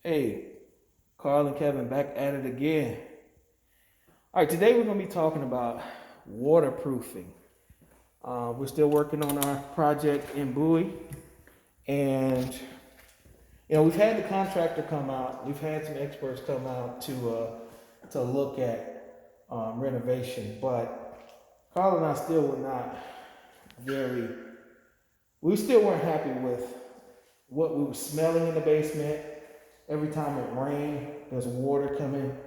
Hey, Carl and Kevin back at it again. All right, today we're going to be talking about waterproofing. We're still working on our project in Bowie, and we've had the contractor come out. We've had some experts come out to look at renovation, but Carl and I still were not very. We still weren't happy with what we were smelling in the basement. Every time it rained, there's water coming,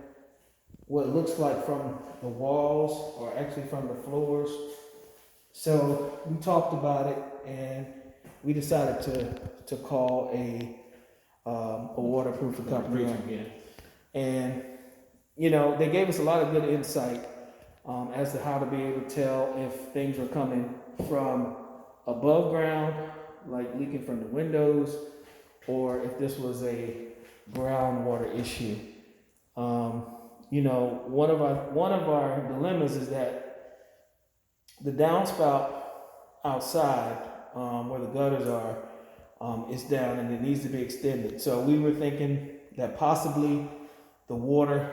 what looks like from the walls or actually from the floors. So we talked about it and we decided to call a waterproofing company. And they gave us a lot of good insight as to how to be able to tell if things were coming from above ground, like leaking from the windows, or if this was a groundwater issue. One of our dilemmas is that the downspout outside, where the gutters are, is down and it needs to be extended. So we were thinking that possibly the water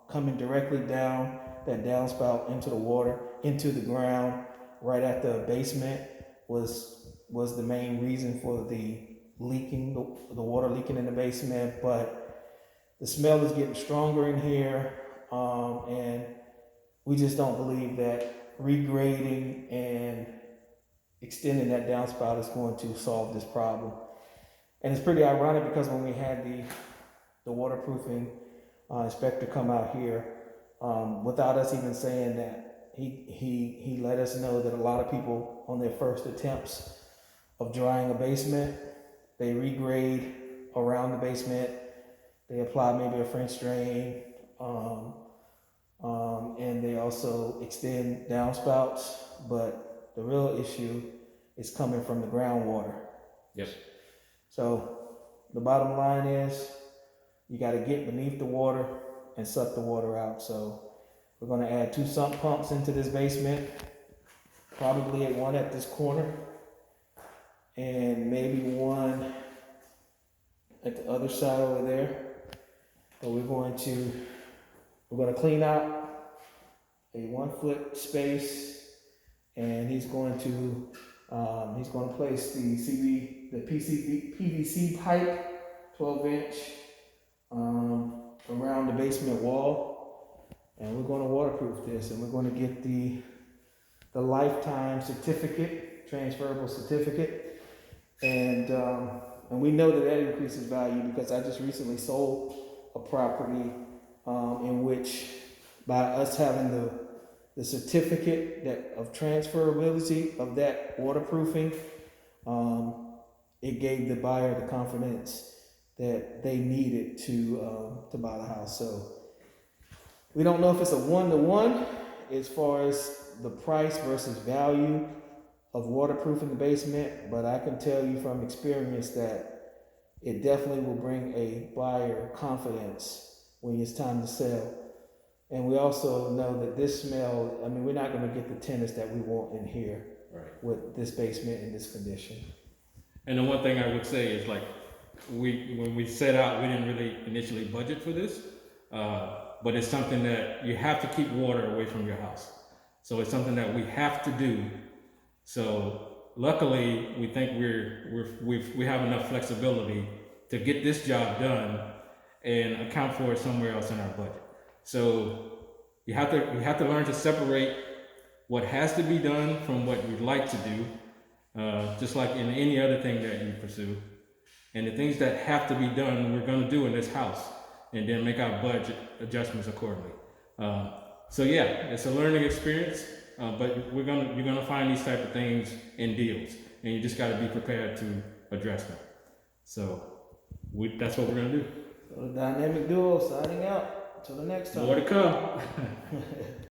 coming directly down that downspout into the water, into the ground, right at the basement was the main reason for the leaking, the water leaking in the basement. But the smell is getting stronger in here, and we just don't believe that regrading and extending that downspout is going to solve this problem. And it's pretty ironic because when we had the waterproofing inspector come out here, without us even saying that, he let us know that a lot of people on their first attempts of drying a basement, they regrade around the basement. They apply maybe a French drain, and they also extend downspouts. But the real issue is coming from the groundwater. Yes. So the bottom line is you got to get beneath the water and suck the water out. So we're going to add 2 sump pumps into this basement, probably one at this corner, and maybe one at the other side over there. But we're going to clean out a 1-foot space, and he's going to place the PVC pipe, 12-inch, around the basement wall, and we're going to waterproof this, and we're going to get the lifetime certificate, transferable certificate, and we know that increases value because I just recently sold a property in which, by us having the certificate of transferability of that waterproofing, it gave the buyer the confidence that they needed to buy the house. So we don't know if it's a 1-to-1 as far as the price versus value of waterproofing the basement, but I can tell you from experience that it definitely will bring a buyer confidence when it's time to sell. And we also know that this smell, we're not going to get the tenants that we want in here, right, with this basement in this condition. And the one thing I would say is, like, when we set out, we didn't really initially budget for this, but it's something that you have to keep water away from your house. So it's something that we have to do. So luckily, we think we have enough flexibility to get this job done and account for it somewhere else in our budget. So you have to learn to separate what has to be done from what you'd like to do, just like in any other thing that you pursue. And the things that have to be done, we're going to do in this house, and then make our budget adjustments accordingly. So yeah, it's a learning experience, but you're gonna find these type of things in deals, and you just got to be prepared to address them. So that's what we're gonna do. So the dynamic duo signing out. Till the next time. More to come.